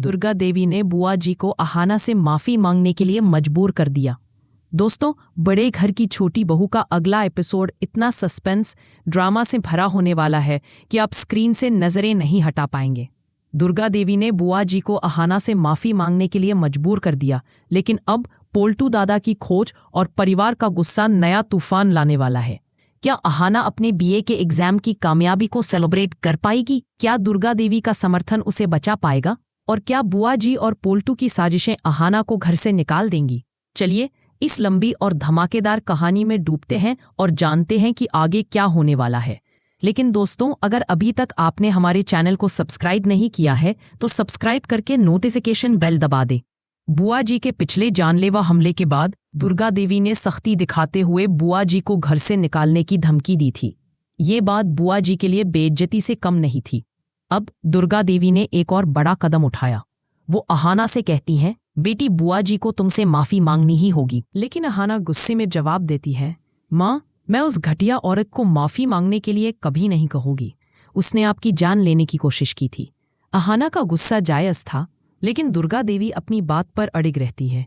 दुर्गा देवी ने बुआ जी को अहाना से माफी मांगने के लिए मजबूर कर दिया। दोस्तों, बड़े घर की छोटी बहू का अगला एपिसोड इतना सस्पेंस ड्रामा से भरा होने वाला है कि आप स्क्रीन से नजरें नहीं हटा पाएंगे। दुर्गा देवी ने बुआ जी को अहाना से माफी मांगने के लिए मजबूर कर दिया, लेकिन अब पोल्टू दादा की खोज और परिवार का गुस्सा नया तूफान लाने वाला है। क्या अहाना अपने बीए के एग्जाम की कामयाबी को सेलिब्रेट कर पाएगी? क्या दुर्गा देवी का समर्थन उसे बचा पाएगा? और क्या बुआ जी और पोल्टू की साजिशें अहाना को घर से निकाल देंगी? चलिए इस लंबी और धमाकेदार कहानी में डूबते हैं और जानते हैं कि आगे क्या होने वाला है। लेकिन दोस्तों, अगर अभी तक आपने हमारे चैनल को सब्सक्राइब नहीं किया है तो सब्सक्राइब करके नोटिफिकेशन बेल दबा दें। बुआ जी के पिछले जानलेवा हमले के बाद दुर्गा देवी ने सख्ती दिखाते हुए बुआ जी को घर से निकालने की धमकी दी थी। ये बात बुआ जी के लिए बेइज्जती से कम नहीं थी। अब दुर्गा देवी ने एक और बड़ा कदम उठाया। वो अहाना से कहती हैं, बेटी बुआ जी को तुमसे माफी मांगनी ही होगी। लेकिन अहाना गुस्से में जवाब देती है, माँ, मैं उस घटिया औरत को माफी मांगने के लिए कभी नहीं कहूंगी। उसने आपकी जान लेने की कोशिश की थी। अहाना का गुस्सा जायज था, लेकिन दुर्गा देवी अपनी बात पर अड़िग रहती है।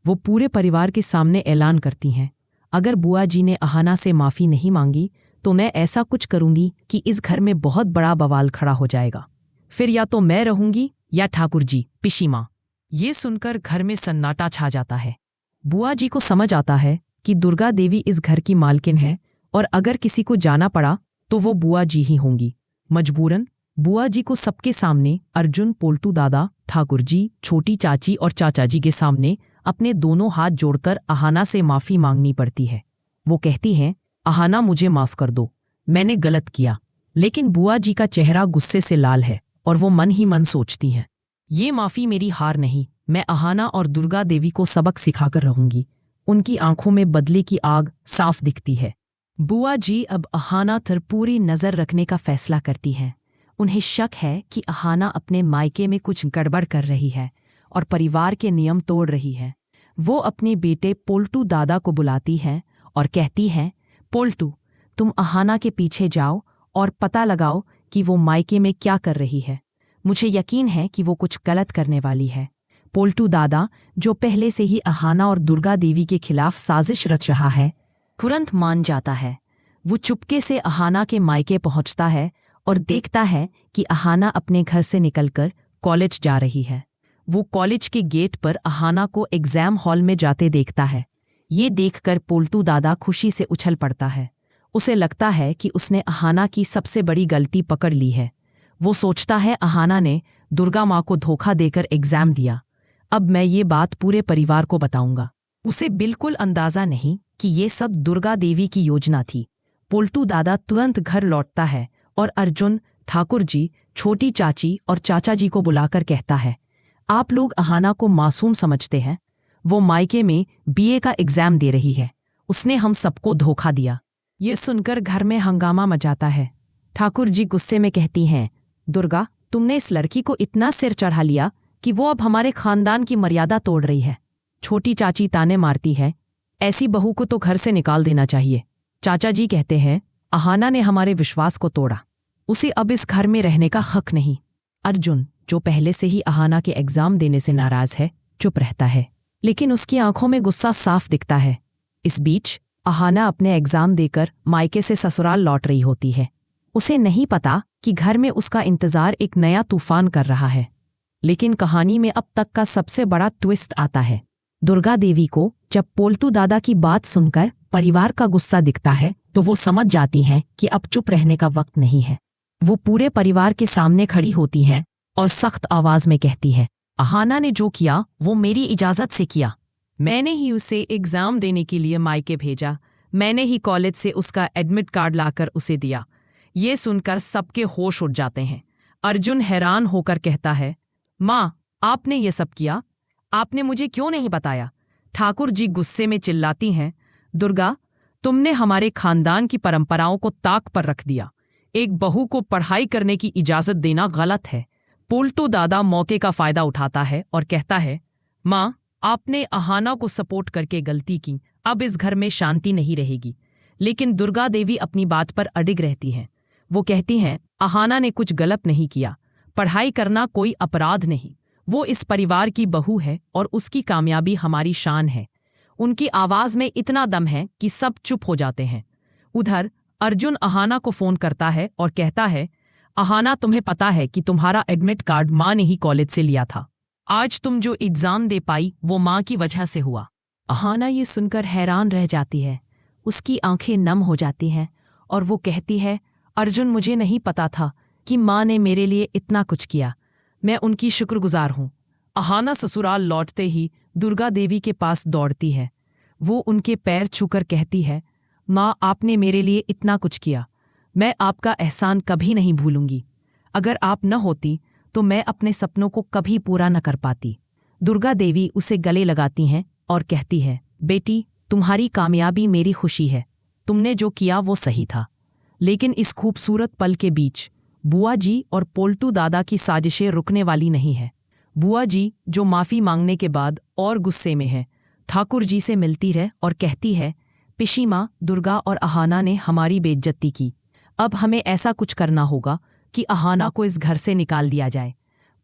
वो पूरे परिवार के सामने ऐलान करती हैं, अगर बुआ जी ने अहाना से माफी नहीं मांगी तो मैं ऐसा कुछ करूंगी कि इस घर में बहुत बड़ा बवाल खड़ा हो जाएगा। फिर या तो मैं रहूंगी या ठाकुर जी, पिशी माँ। ये सुनकर घर में सन्नाटा छा जाता है। बुआ जी को समझ आता है कि दुर्गा देवी इस घर की मालकिन है और अगर किसी को जाना पड़ा तो वो बुआ जी ही होंगी। मजबूरन बुआ जी को सबके सामने अर्जुन, पोल्टू दादा, ठाकुर जी, छोटी चाची और चाचा जी के सामने अपने दोनों हाथ जोड़कर अहाना से माफी मांगनी पड़ती है। वो कहती हैं, अहाना, मुझे माफ कर दो, मैंने गलत किया। लेकिन बुआ जी का चेहरा गुस्से से लाल है और वो मन ही मन सोचती हैं, ये माफी मेरी हार नहीं, मैं अहाना और दुर्गा देवी को सबक सिखाकर रहूंगी। उनकी आंखों में बदले की आग साफ दिखती है। बुआ जी अब अहाना पर पूरी नजर रखने का फैसला करती हैं। उन्हें शक है कि अहाना अपने मायके में कुछ गड़बड़ कर रही है और परिवार के नियम तोड़ रही है। वो अपने बेटे पोल्टू दादा को बुलाती हैं और कहती हैं, पोल्टू, तुम अहाना के पीछे जाओ और पता लगाओ कि वो मायके में क्या कर रही है। मुझे यकीन है कि वो कुछ गलत करने वाली है। पोल्टू दादा, जो पहले से ही अहाना और दुर्गा देवी के खिलाफ साजिश रच रहा है, तुरंत मान जाता है। वो चुपके से अहाना के मायके पहुंचता है और देखता है कि अहाना अपने घर से निकलकर कॉलेज जा रही है। वो कॉलेज के गेट पर अहाना को एग्जाम हॉल में जाते देखता है। ये देखकर पोल्टू दादा खुशी से उछल पड़ता है। उसे लगता है कि उसने अहाना की सबसे बड़ी गलती पकड़ ली है। वो सोचता है, अहाना ने दुर्गा माँ को धोखा देकर एग्जाम दिया। अब मैं ये बात पूरे परिवार को बताऊंगा। उसे बिल्कुल अंदाजा नहीं कि ये सब दुर्गा देवी की योजना थी। पोल्टू दादा तुरंत घर लौटता है और अर्जुन, ठाकुर जी, छोटी चाची और चाचा जी को बुलाकर कहता है, आप लोग अहाना को मासूम समझते हैं। वो मायके में बीए का एग्जाम दे रही है। उसने हम सबको धोखा दिया। ये सुनकर घर में हंगामा मचाता है। ठाकुर जी गुस्से में कहती हैं, दुर्गा, तुमने इस लड़की को इतना सिर चढ़ा लिया कि वो अब हमारे खानदान की मर्यादा तोड़ रही है। छोटी चाची ताने मारती है, ऐसी बहू को तो घर से निकाल देना चाहिए। चाचा जी कहते हैं, अहाना ने हमारे विश्वास को तोड़ा, उसे अब इस घर में रहने का हक नहीं। अर्जुन, जो पहले से ही अहाना के एग्जाम देने से नाराज है, चुप रहता है, लेकिन उसकी आंखों में गुस्सा साफ दिखता है। इस बीच अहाना अपने एग्जाम देकर मायके से ससुराल लौट रही होती है। उसे नहीं पता कि घर में उसका इंतजार एक नया तूफान कर रहा है। लेकिन कहानी में अब तक का सबसे बड़ा ट्विस्ट आता है। दुर्गा देवी को जब पोल्टू दादा की बात सुनकर परिवार का गुस्सा दिखता है तो वो समझ जाती हैं कि अब चुप रहने का वक्त नहीं है। वो पूरे परिवार के सामने खड़ी होती हैं और सख्त आवाज में कहती है, अहाना ने जो किया वो मेरी इजाजत से किया। मैंने ही उसे एग्जाम देने के लिए मायके भेजा। मैंने ही कॉलेज से उसका एडमिट कार्ड लाकर उसे दिया। ये सुनकर सबके होश उड़ जाते हैं। अर्जुन हैरान होकर कहता है, माँ, आपने ये सब किया? आपने मुझे क्यों नहीं बताया? ठाकुर जी गुस्से में चिल्लाती हैं, दुर्गा, तुमने हमारे खानदान की परंपराओं को ताक पर रख दिया। एक बहू को पढ़ाई करने की इजाजत देना गलत है। पोल्टू दादा मौके का फायदा उठाता है और कहता है, माँ, आपने अहाना को सपोर्ट करके गलती की। अब इस घर में शांति नहीं रहेगी। लेकिन दुर्गा देवी अपनी बात पर अडिग रहती हैं। वो कहती हैं, अहाना ने कुछ गलत नहीं किया। पढ़ाई करना कोई अपराध नहीं। वो इस परिवार की बहू है और उसकी कामयाबी हमारी शान है। उनकी आवाज में इतना दम है कि सब चुप हो जाते हैं। उधर अर्जुन अहाना को फोन करता है और कहता है, अहाना, तुम्हें पता है कि तुम्हारा एडमिट कार्ड माँ ने ही कॉलेज से लिया था। आज तुम जो एग्जाम दे पाई वो माँ की वजह से हुआ। अहाना ये सुनकर हैरान रह जाती है। उसकी आंखें नम हो जाती हैं और वो कहती है, अर्जुन, मुझे नहीं पता था कि माँ ने मेरे लिए इतना कुछ किया। मैं उनकी शुक्रगुजार हूँ। अहाना ससुराल लौटते ही दुर्गा देवी के पास दौड़ती है। वो उनके पैर छूकर कहती है, माँ, आपने मेरे लिए इतना कुछ किया। मैं आपका एहसान कभी नहीं भूलूंगी। अगर आप न होती तो मैं अपने सपनों को कभी पूरा न कर पाती। दुर्गा देवी उसे गले लगाती हैं और कहती है, बेटी, तुम्हारी कामयाबी मेरी खुशी है। तुमने जो किया वो सही था। लेकिन इस खूबसूरत पल के बीच बुआ जी और पोल्टू दादा की साजिशें रुकने वाली नहीं है। बुआ जी, जो माफ़ी मांगने के बाद और गुस्से में है, ठाकुर जी से मिलती है और कहती है, पिशी माँ, दुर्गा और अहाना ने हमारी बेइज्जती की। अब हमें ऐसा कुछ करना होगा कि अहाना को इस घर से निकाल दिया जाए।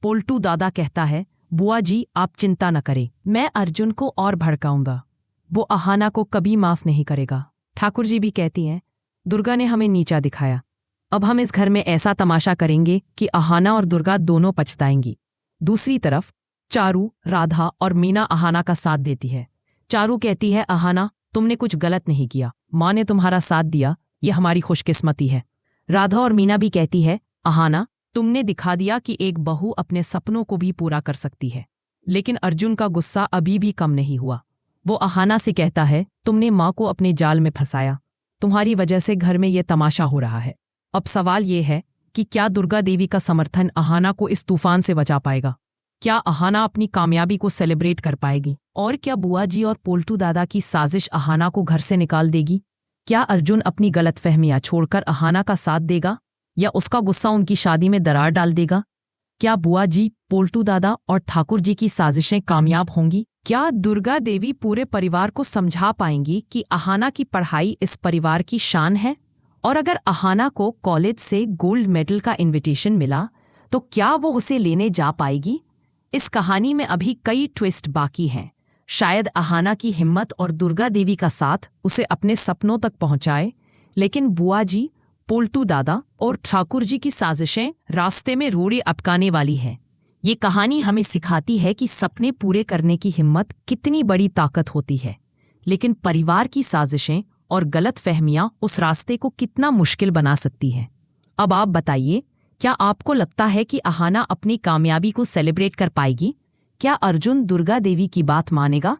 पोल्टू दादा कहता है, बुआ जी, आप चिंता न करें, मैं अर्जुन को और भड़काऊंगा। वो अहाना को कभी माफ नहीं करेगा। ठाकुर जी भी कहती हैं, दुर्गा ने हमें नीचा दिखाया। अब हम इस घर में ऐसा तमाशा करेंगे कि अहाना और दुर्गा दोनों पछताएंगी। दूसरी तरफ चारू, राधा और मीना अहाना का साथ देती है। चारू कहती है, अहाना, तुमने कुछ गलत नहीं किया। माँ ने तुम्हारा साथ दिया, यह हमारी खुशकिस्मती है। राधा और मीना भी कहती है, अहाना, तुमने दिखा दिया कि एक बहू अपने सपनों को भी पूरा कर सकती है। लेकिन अर्जुन का गुस्सा अभी भी कम नहीं हुआ। वो अहाना से कहता है, तुमने माँ को अपने जाल में फंसाया। तुम्हारी वजह से घर में ये तमाशा हो रहा है। अब सवाल ये है कि क्या दुर्गा देवी का समर्थन अहाना को इस तूफान से बचा पाएगा? क्या अहाना अपनी कामयाबी को सेलिब्रेट कर पाएगी? और क्या बुआ जी और पोल्टू दादा की साजिश अहाना को घर से निकाल देगी? क्या अर्जुन अपनी गलतफहमियां छोड़कर अहाना का साथ देगा या उसका गुस्सा उनकी शादी में दरार डाल देगा? क्या बुआ जी, पोल्टू दादा और ठाकुर जी की साजिशें कामयाब होंगी? क्या दुर्गा देवी पूरे परिवार को समझा पाएंगी कि अहाना की पढ़ाई इस परिवार की शान है? और अगर अहाना को कॉलेज से गोल्ड मेडल का इनविटेशन मिला तो क्या वो उसे लेने जा पाएगी? इस कहानी में अभी कई ट्विस्ट बाकी हैं। शायद अहाना की हिम्मत और दुर्गा देवी का साथ उसे अपने सपनों तक पहुंचाए, लेकिन बुआ जी, पोल्टू दादा और ठाकुर जी की साजिशें रास्ते में रोड़े अटकाने वाली हैं। ये कहानी हमें सिखाती है कि सपने पूरे करने की हिम्मत कितनी बड़ी ताकत होती है, लेकिन परिवार की साजिशें और गलतफहमियां उस रास्ते को कितना मुश्किल बना सकती हैं। अब आप बताइए, क्या आपको लगता है कि अहाना अपनी कामयाबी को सेलिब्रेट कर पाएगी? क्या अर्जुन दुर्गा देवी की बात मानेगा?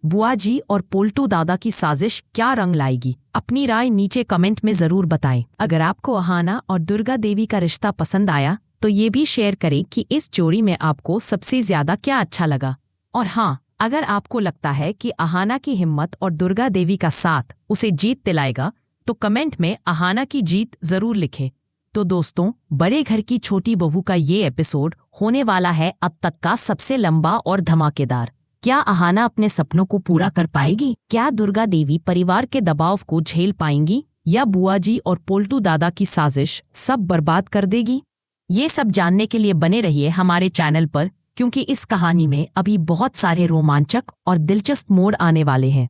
बुआ जी और पोल्टू दादा की साजिश क्या रंग लाएगी? अपनी राय नीचे कमेंट में जरूर बताएं। अगर आपको अहाना और दुर्गा देवी का रिश्ता पसंद आया तो ये भी शेयर करें कि इस जोड़ी में आपको सबसे ज्यादा क्या अच्छा लगा। और हाँ, अगर आपको लगता है कि अहाना की हिम्मत और दुर्गा देवी का साथ उसे जीत दिलाएगा तो कमेंट में अहाना की जीत जरूर लिखें। तो दोस्तों, बड़े घर की छोटी बहू का ये एपिसोड होने वाला है अब तक का सबसे लंबा और धमाकेदार। क्या अहाना अपने सपनों को पूरा कर पाएगी? क्या दुर्गा देवी परिवार के दबाव को झेल पाएंगी या बुआ जी और पोल्टू दादा की साजिश सब बर्बाद कर देगी? ये सब जानने के लिए बने रहिए हमारे चैनल पर, क्योंकि इस कहानी में अभी बहुत सारे रोमांचक और दिलचस्प मोड़ आने वाले हैं।